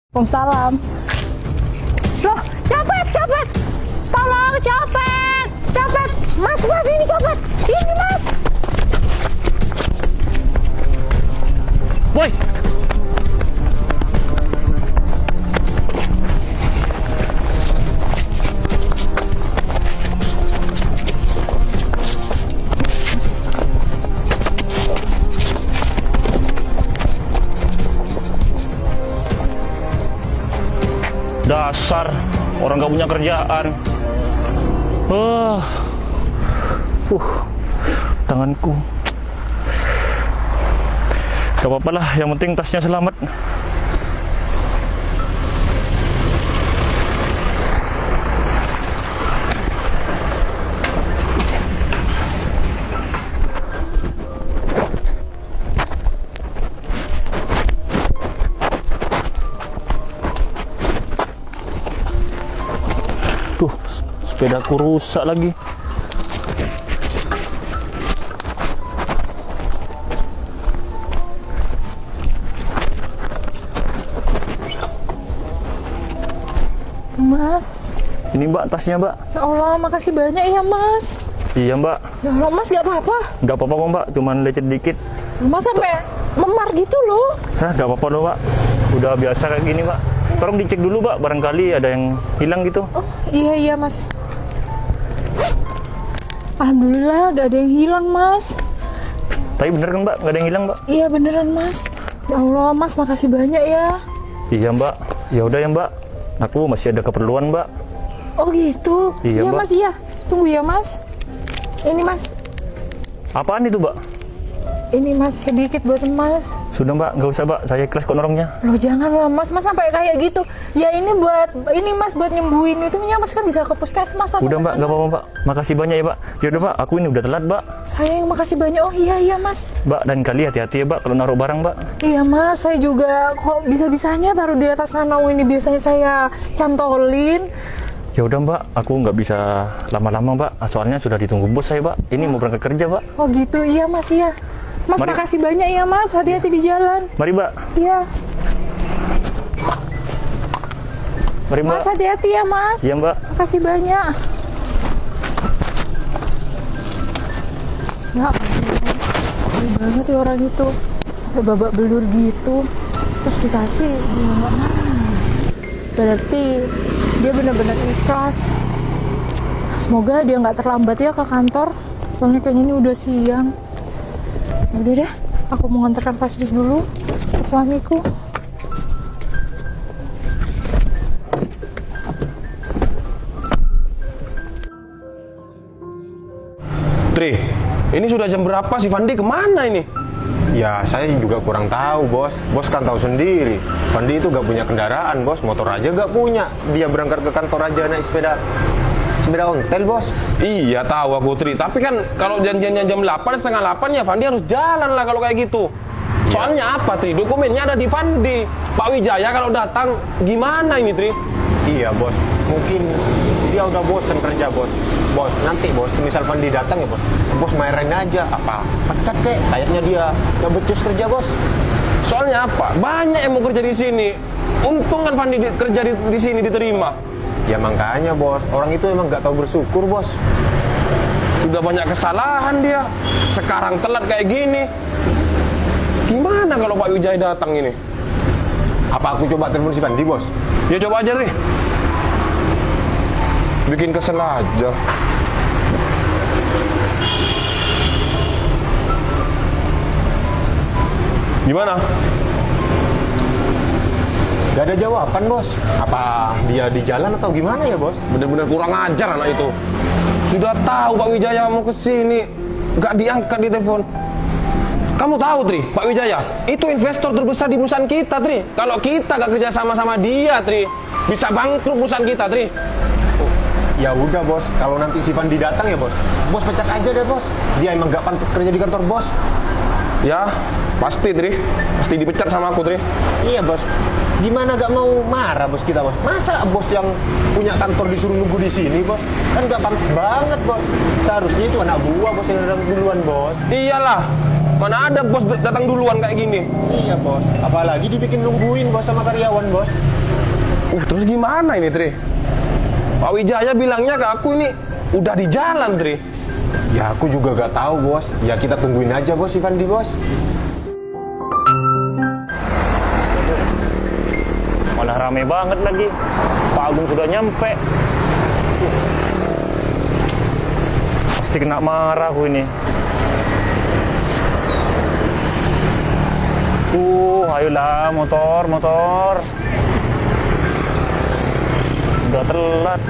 Waalaikumsalam. Loh, copet, copet. Tolong, copet. Copet. Mas, ini copet. Ini, Mas. Woi. Dasar orang gak punya kerjaan. Tanganku. Gak apa-apa lah, yang penting tasnya selamat. Tuh, sepedaku rusak lagi. Mas. Ini Mbak, tasnya Mbak. Ya Allah, makasih banyak ya, Mas. Iya Mbak. Ya Allah, Mas, gak apa-apa. Gak apa-apa kok Mbak, cuman lecet dikit. Mas sampai memar gitu loh. Hah, gak apa-apa loh Mbak. Udah biasa kayak gini Mbak. Tolong dicek dulu Mbak, barangkali ada yang hilang gitu. Oh, iya, Mas. Alhamdulillah, gak ada yang hilang, Mas. Tapi bener kan Mbak, gak ada yang hilang Mbak? Iya, beneran, Mas. Ya Allah, Mas, makasih banyak ya. Iya Mbak. Ya udah ya Mbak. Aku masih ada keperluan Mbak. Oh gitu. Iya, Mbak. Mas, iya. Tunggu ya, Mas. Ini, Mas. Apaan itu Mbak? Ini, Mas, sedikit buat Mas. Sudah Mbak, nggak usah Mbak. Saya ikhlas kok nolongnya. Loh, jangan lah, Mas. Mas sampai kayak gitu. Ya ini Mas buat nyembuhin itunya. Mas kan bisa ke puskesmas. Udah Mbak, nggak apa-apa Mbak. Makasih banyak ya Mbak. Ya udah Mbak, aku ini udah telat Mbak. Saya yang makasih banyak. Oh iya, Mas. Mbak, dan kali hati-hati ya Mbak kalau naruh barang Mbak. Iya, Mas. Saya juga kok bisa-bisanya taruh di atas sana. Ini biasanya saya cantolin. Ya udah Mbak, aku nggak bisa lama-lama Mbak. Soalnya sudah ditunggu bos saya Mbak. Ini mau berangkat kerja Mbak. Oh gitu, iya Mas, iya. Mas, Mari. makasih banyak ya Mas. Hati-hati di jalan. Mari Mbak. Iya. Mari Mbak. Mas, hati-hati ya Mas. Iya Mbak. Makasih banyak. Ya ampun, baik banget ya orang itu. Sampai babak belur gitu. Terus dikasih. Berarti dia benar-benar ikhlas. Semoga dia nggak terlambat ya ke kantor. Soalnya kayaknya ini udah siang. Ya udah deh, aku mau nganterkan flash disk dulu ke suamiku. Tri, ini sudah jam berapa sih Fandi kemana ini? Ya, saya juga kurang tahu, Bos. Bos kan tahu sendiri. Fandi itu gak punya kendaraan, Bos. Motor aja gak punya. Dia berangkat ke kantor aja naik sepeda ontel, Bos. Iya tahu aku Tri, tapi kan kalau janjiannya jam 8, setengah 8 ya Fandi harus jalan lah kalau kayak gitu. Soalnya apa Tri? Dokumennya ada di Fandi. Pak Wijaya kalau datang gimana ini Tri? Iya, Bos. Mungkin dia udah bosan kerja, Bos. Bos, nanti Bos, misal Fandi datang ya, Bos. Bos marahin aja, apa? Pecat kek, kayaknya dia gak becus kerja, Bos. Soalnya apa? Banyak yang mau kerja di sini. Untung kan Fandi kerja di sini diterima. Ya makanya, Bos. Orang itu emang gak tahu bersyukur, Bos. Sudah banyak kesalahan dia. Sekarang telat kayak gini. Gimana kalau Pak Wijaya datang ini? Apa aku coba telepon si Fandi, Bos? Ya coba aja Tri. Bikin kesel aja. Gimana? Gak ada jawaban, Bos. Apa dia di jalan atau gimana ya, Bos? Bener-bener kurang ajar anak itu. Sudah tahu Pak Wijaya mau kesini, gak diangkat di telepon. Kamu tahu Tri, Pak Wijaya itu investor terbesar di perusahaan kita Tri. Kalau kita gak kerja sama dia Tri, bisa bangkrut perusahaan kita Tri. Ya udah, Bos, kalau nanti si Fandi datang ya, Bos. Bos pecat aja deh, Bos. Dia emang gak pantas kerja di kantor, Bos. Ya, pasti Tri. Pasti dipecat sama aku Tri. Iya, Bos. Gimana gak mau marah bos kita bos? Masa bos yang punya kantor disuruh nunggu di sini bos? Kan gak pantas banget bos. Seharusnya itu anak buah bos yang datang duluan bos. Iyalah, mana ada bos datang duluan kayak gini. Iya bos. Apalagi dibikin nungguin bos sama karyawan bos. Terus gimana ini Tri? Pak Wijaya bilangnya ke aku ini udah di jalan Tri. Ya aku juga gak tahu bos. Ya kita tungguin aja bos Ivandi bos. Malah rame banget lagi. Pak Agung sudah nyampe. Pasti kena marah aku ini. Ayolah motor. Udah telat.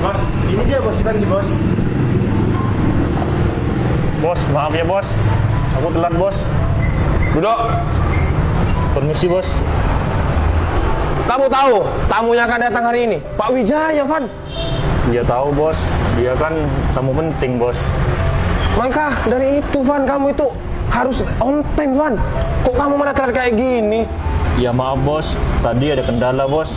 Bos, ini dia bos Ivandi bos. Bos, maaf ya bos. Aku telat bos. Duduk. Permisi bos. Kamu tahu tamu yang akan datang hari ini? Pak Wijaya, Van. Dia tahu bos. Dia kan tamu penting bos. Maka dari itu, Van, kamu itu harus on time, Van. Kok kamu malah telat kayak gini? Ya maaf bos. Tadi ada kendala bos.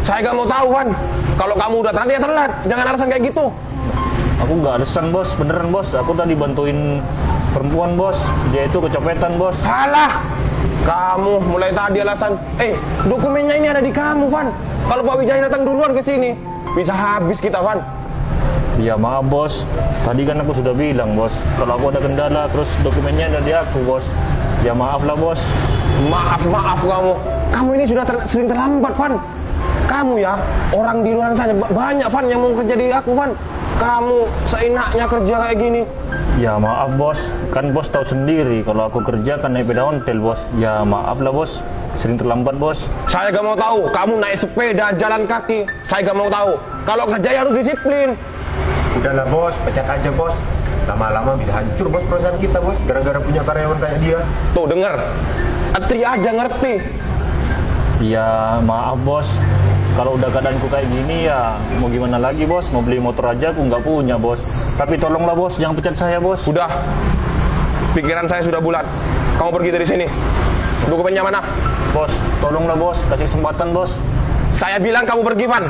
Saya gak mau tahu, Van. Kalau kamu udah telat, ya telat. Jangan alasan kayak gitu. Aku nggak alasan bos. Beneran bos. Aku tadi bantuin perempuan bos. Dia itu kecopetan bos. Salah. Kamu mulai tadi alasan. Dokumennya ini ada di kamu, Van. Kalau Pak Wijaya datang duluan ke sini, bisa habis kita, Van. Ya maaf bos. Tadi kan aku sudah bilang bos. Kalau aku ada kendala terus dokumennya ada di aku bos. Ya maaf lah bos. Maaf kamu. Kamu ini sudah sering terlambat, Van. Kamu ya, orang di luar sana banyak, Van, yang mau kerja di aku, Van. Kamu seenaknya kerja kayak gini. Ya maaf bos. Kan bos tahu sendiri kalau aku kerja kan naik sepeda ontel bos. Ya maaf lah bos. Sering terlambat bos. Saya gak mau tahu. Kamu naik sepeda, jalan kaki. Saya gak mau tahu. Kalau kerja ya harus disiplin. Udahlah bos, pecat aja bos. Lama-lama bisa hancur bos perusahaan kita bos. Gara-gara punya karyawan kayak dia. Tuh denger. Atri aja ngerti. Ya maaf bos. Kalau udah keadaanku kayak gini ya mau gimana lagi bos. Mau beli motor aja aku nggak punya bos. Tapi tolonglah bos, jangan pecat saya bos. Sudah. Pikiran saya sudah bulat. Kamu pergi dari sini. Dokumennya mana? Bos, tolonglah bos, kasih kesempatan bos. Saya bilang kamu pergi, Van.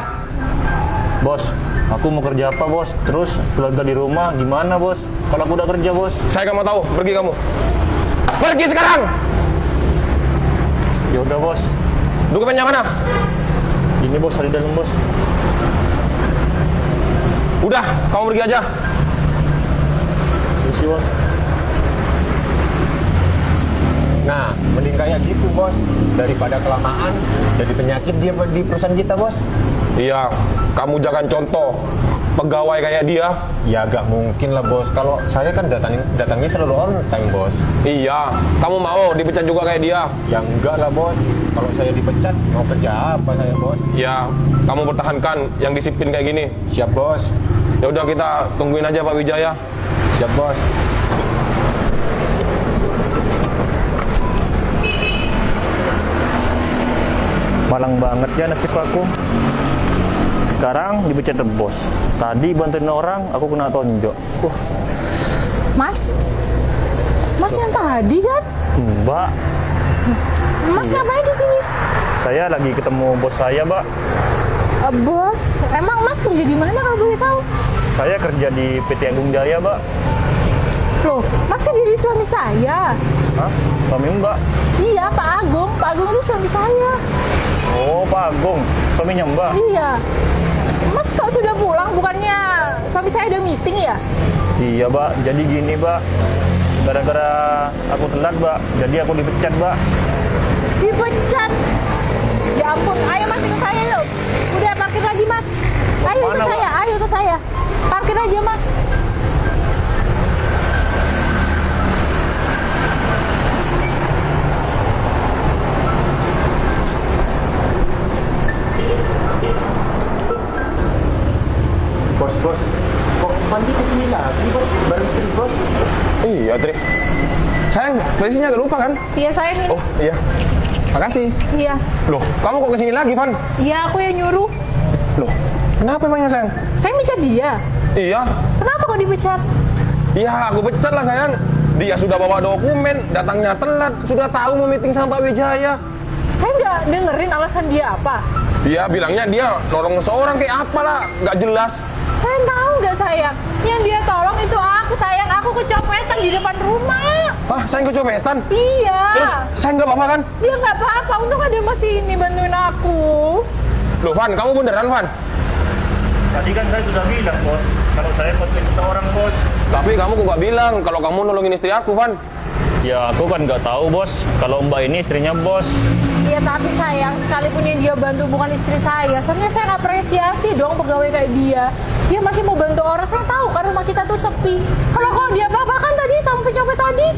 Bos, aku mau kerja apa bos? Terus keluarga di rumah gimana bos? Kalau aku udah kerja bos. Saya gak mau tahu. Pergi kamu. Pergi sekarang. Ya udah bos. Dokumennya mana? Ini bos, ada di dalam bos. Udah, kamu pergi aja. Misi bos. Nah, mending kayak gitu bos. Daripada kelamaan jadi penyakit dia di perusahaan kita bos. Iya, kamu jangan contoh pegawai kayak dia. Ya gak mungkin lah bos. Kalau saya kan datangnya selalu on time bos. Iya, kamu mau dipecat juga kayak dia? Ya enggak lah bos. Kalau saya dipecat mau kerja apa saya bos? Ya, kamu pertahankan yang disiplin kayak gini. Siap bos. Ya udah kita tungguin aja Pak Wijaya. Siap bos. Malang banget ya nasib aku. Sekarang dipecat bos. Tadi bantuin orang, aku kena tonjok. Mas? Mas yang tadi kan? Mbak, Mas ngapain di sini? saya lagi ketemu bos saya, Mbak. Bos, emang Mas kerja di mana kalau boleh tahu? Saya kerja di PT Agung Jaya, Mbak. Loh, Mas kan jadi suami saya. Hah? Suami Mbak? Iya, Pak Agung. Pak Agung itu suami saya. Oh, Pak Agung. Suaminya Mbak? Iya. Mas kok sudah pulang? Bukannya suami saya ada meeting ya? Iya, Mbak. Jadi gini, Mbak. Gara-gara aku telat, Mbak. Jadi aku dipecat, Mbak. Dipecat? Ya ampun, ayo Mas ikut saya yuk. Udah parkir lagi Mas. Ayo ikut Mana, Mbak? saya, ayo ikut saya. Parkir aja Mas. Bos, kok Fandi kesini Tri. Sayang, presinya gak lupa kan? Iya sayang ini. Oh iya, makasih. Iya. Loh, kamu kok kesini lagi, Van? Iya aku yang nyuruh. Loh, kenapa emangnya sayang? Saya mecat dia. Iya, Kenapa kok dipecat? iya aku pecat lah sayang. Dia sudah bawa dokumen, datangnya telat, sudah tahu mau meeting sama Pak Wijaya. Saya nggak dengerin alasan dia apa. Dia bilangnya dia nolong seorang kayak apa lah, nggak jelas. Saya tahu nggak sayang. Yang dia tolong itu aku sayang. Aku kecopetan di depan rumah. Ah, saya kecopetan. Iya. Terus saya nggak apa-apa kan? Dia nggak apa-apa. Untung ada Mas ini bantuin aku. Loh Van, kamu beneran Van? Tadi kan saya sudah bilang bos, kalau saya bantuin seseorang bos. Tapi kamu kok nggak bilang kalau kamu nolongin istri aku Van? Ya aku kan nggak tahu bos, kalau Mbak ini istrinya bos. Iya tapi sayang, sekalipun yang dia bantu bukan istri saya, sebenarnya saya apresiasi dong pegawai kayak dia. Dia masih mau bantu orang. Saya tahu kan rumah kita tuh sepi. Kalau dia apa-apa kan tadi sama pencopet tadi.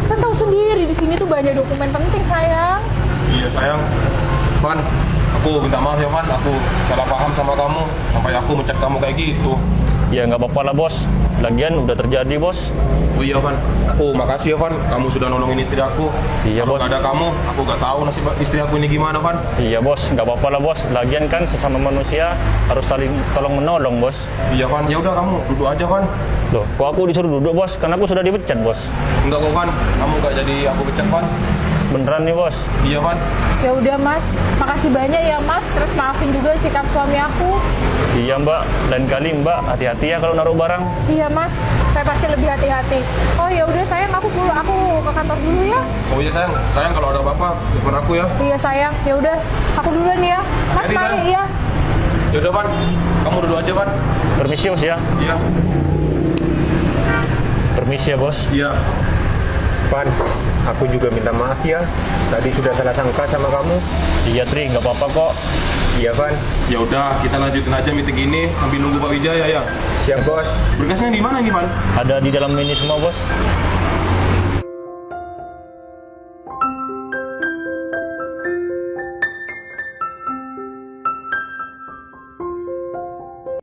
Saya tahu sendiri di sini tuh banyak dokumen penting sayang. Iya sayang. Van, aku minta maaf ya Van, aku salah paham sama kamu sampai aku mecat kamu kayak gitu. Ya nggak apa-apa lah bos, lagian udah terjadi bos. Oh iya Van, oh makasih ya Van, kamu sudah nolongin istri aku. Iya, Kalau Bos. nggak ada kamu, aku nggak tahu nasib istri aku ini gimana Van. Iya bos, nggak apa-apa lah bos, lagian kan sesama manusia harus saling tolong menolong bos. Iya Van, ya udah kamu duduk aja Van. Loh, kok aku disuruh duduk bos, karena aku sudah dipecat bos. Enggak kok Van, kamu nggak jadi aku pecat Van. Beneran nih bos. Iya Van. Ya udah Mas, makasih banyak ya Mas. Terus maafin juga sikap suami aku. Iya mbak, lain kali mbak hati-hati ya kalau naruh barang. Iya Mas, saya pasti lebih hati-hati. Oh ya udah sayang, aku ke kantor dulu ya. Oh iya sayang kalau ada apa-apa telepon aku ya. Iya sayang, ya udah aku duluan ya. Mas Jadi, mari sayang. iya. Ya udah Van, kamu duduk aja Van. Permisi bos ya. Iya. Permisi ya bos. Iya. Van, aku juga minta maaf ya. Tadi sudah salah sangka sama kamu. Iya Tri, nggak apa-apa kok. Iya Van, Ya udah, kita lanjutin aja meeting ini sambil nunggu Pak Wijaya ya. siap bos. Berkasnya di mana nih Van? Ada di dalam ini semua bos.